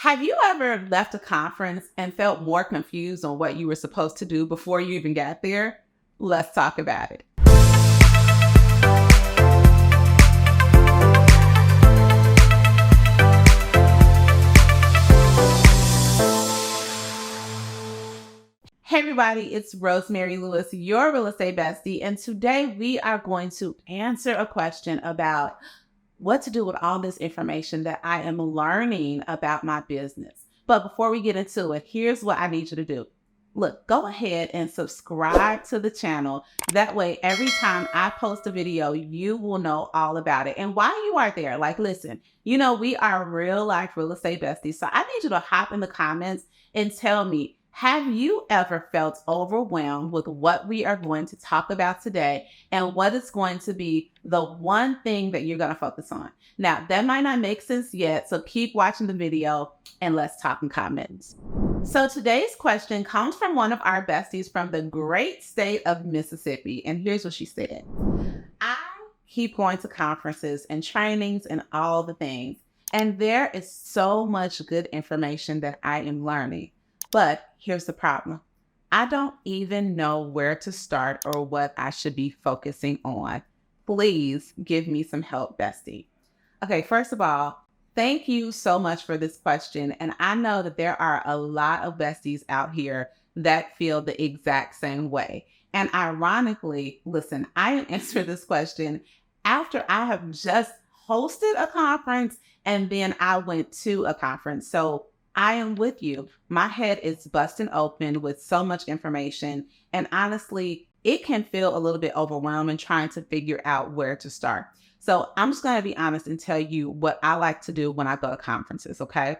Have you ever left a conference and felt more confused on what you were supposed to do before you even got there? Let's talk about it. Hey everybody, it's Rosemary Lewis, your real estate bestie, and today we are going to answer a question about what to do with all this information that I am learning about my business. But before we get into it, here's what I need you to do. Look, go ahead and subscribe to the channel. That way, every time I post a video, you will know all about it. And while you are there, listen, we are real life real estate besties. So I need you to hop in the comments and tell me, have you ever felt overwhelmed with what we are going to talk about today and what is going to be the one thing that you're going to focus on? Now, that might not make sense yet, so keep watching the video and let's talk in comments. So today's question comes from one of our besties from the great state of Mississippi, and here's what she said. I keep going to conferences and trainings and all the things, and there is so much good information that I am learning. But here's the problem. I don't even know where to start or what I should be focusing on. Please give me some help, bestie. Okay, first of all, thank you so much for this question. And I know that there are a lot of besties out here that feel the exact same way. And ironically, listen, I answered this question after I have just hosted a conference and then I went to a conference. So I am with you. My head is busting open with so much information. And honestly, it can feel a little bit overwhelming trying to figure out where to start. So I'm just going to be honest and tell you what I like to do when I go to conferences, okay?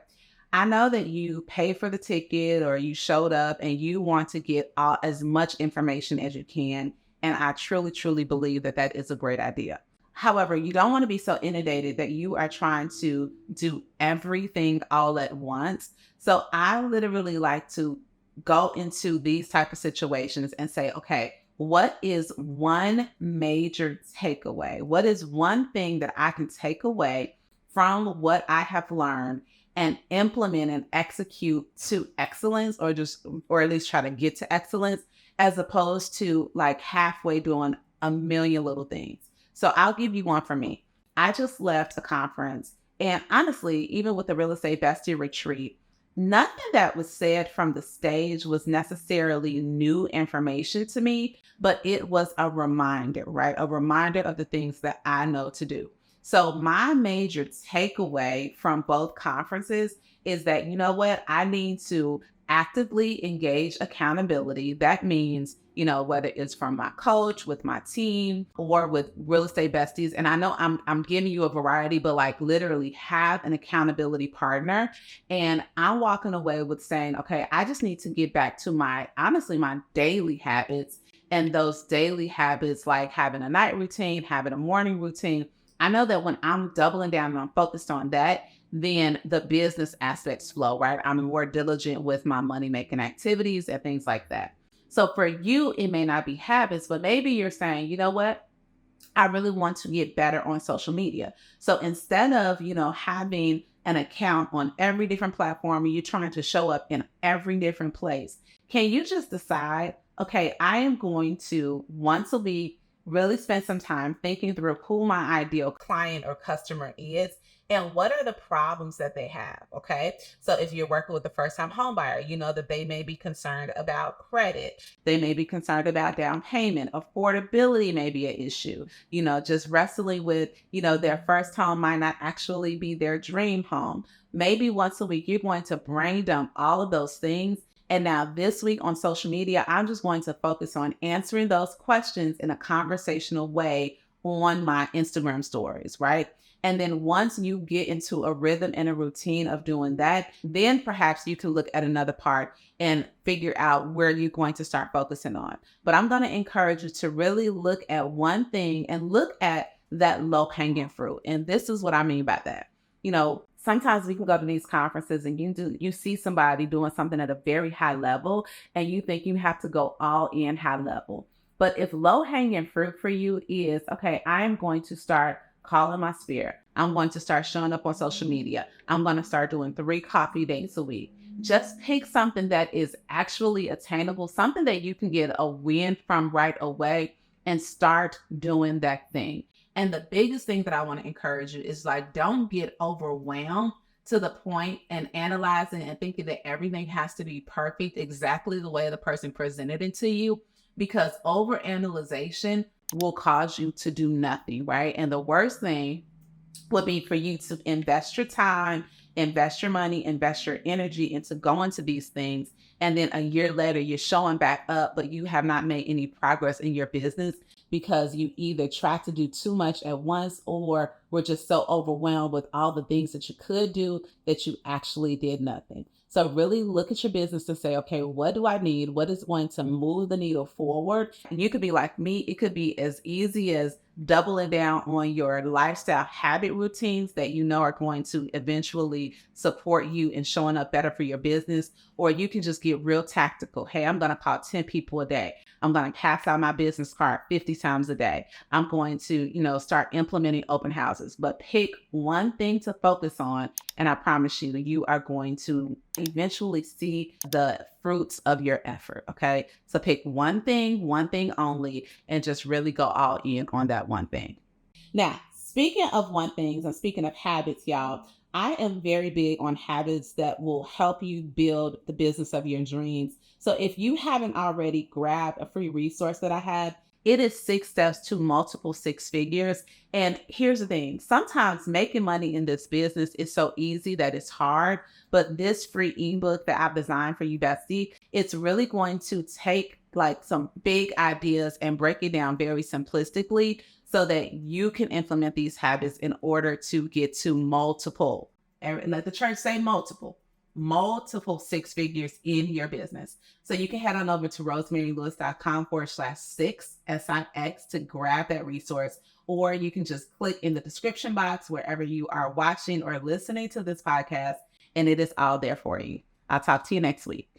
I know that you pay for the ticket or you showed up and you want to get as much information as you can. And I truly, truly believe that that is a great idea. However, you don't want to be so inundated that you are trying to do everything all at once. So I literally like to go into these type of situations and say, okay, what is one major takeaway? What is one thing that I can take away from what I have learned and implement and execute to excellence, or at least try to get to excellence, as opposed to like halfway doing a million little things. So I'll give you one for me. I just left a conference, and honestly, even with the Real Estate Bestie Retreat, nothing that was said from the stage was necessarily new information to me, but it was a reminder, right? A reminder of the things that I know to do. So my major takeaway from both conferences is that, you know what? I need to actively engage accountability. That means, whether it's from my coach, with my team, or with real estate besties. And I know I'm giving you a variety, but like literally have an accountability partner. And I'm walking away with saying, okay, I just need to get back to my daily habits. And those daily habits, like having a night routine, having a morning routine. I know that when I'm doubling down and I'm focused on that, then the business aspects flow, right? I'm more diligent with my money-making activities and things like that. So for you, it may not be habits, but maybe you're saying, you know what? I really want to get better on social media. So instead of, having an account on every different platform and you're trying to show up in every different place, can you just decide, okay, I am going to once a week really spend some time thinking through who my ideal client or customer is and what are the problems that they have, okay? So if you're working with a first-time home buyer, you know that they may be concerned about credit. They may be concerned about down payment. Affordability may be an issue. Just wrestling with, their first home might not actually be their dream home. Maybe once a week, you're going to brain dump all of those things. And now this week on social media, I'm just going to focus on answering those questions in a conversational way on my Instagram stories, right? And then once you get into a rhythm and a routine of doing that, then perhaps you can look at another part and figure out where you're going to start focusing on. But I'm going to encourage you to really look at one thing and look at that low-hanging fruit. And this is what I mean by that. Sometimes we can go to these conferences and you see somebody doing something at a very high level and you think you have to go all in high level. But if low hanging fruit for you is, okay, I'm going to start calling my spirit. I'm going to start showing up on social media. I'm going to start doing 3 coffee dates a week. Just pick something that is actually attainable, something that you can get a win from right away, and start doing that thing. And the biggest thing that I want to encourage you is like, don't get overwhelmed to the point and analyzing and thinking that everything has to be perfect exactly the way the person presented it to you, because overanalyzation will cause you to do nothing, right? And the worst thing would be for you to invest your time, invest your money, invest your energy into going to these things. And then a year later, you're showing back up, but you have not made any progress in your business because you either tried to do too much at once or were just so overwhelmed with all the things that you could do that you actually did nothing. So really look at your business and say, okay, what do I need? What is going to move the needle forward? And you could be like me. It could be as easy as doubling down on your lifestyle habit routines that you know are going to eventually support you in showing up better for your business. Or you can just get real tactical. Hey, I'm going to call 10 people a day. I'm going to pass out my business card 50 times a day. I'm going to, start implementing open houses, but pick one thing to focus on. And I promise you, you are going to eventually see the fruits of your effort. Okay. So pick one thing only, and just really go all in on that one thing. Now, speaking of one things and speaking of habits, y'all, I am very big on habits that will help you build the business of your dreams. So if you haven't already grabbed a free resource that I have, it is 6 steps to multiple 6 figures. And here's the thing, sometimes making money in this business is so easy that it's hard. But this free ebook that I've designed for you, Bestie, it's really going to take like some big ideas and break it down very simplistically so that you can implement these habits in order to get to multiple, and let the church say multiple 6 figures in your business. So you can head on over to rosemarylewis.com/6, SIX, to grab that resource, or you can just click in the description box wherever you are watching or listening to this podcast, and it is all there for you. I'll talk to you next week.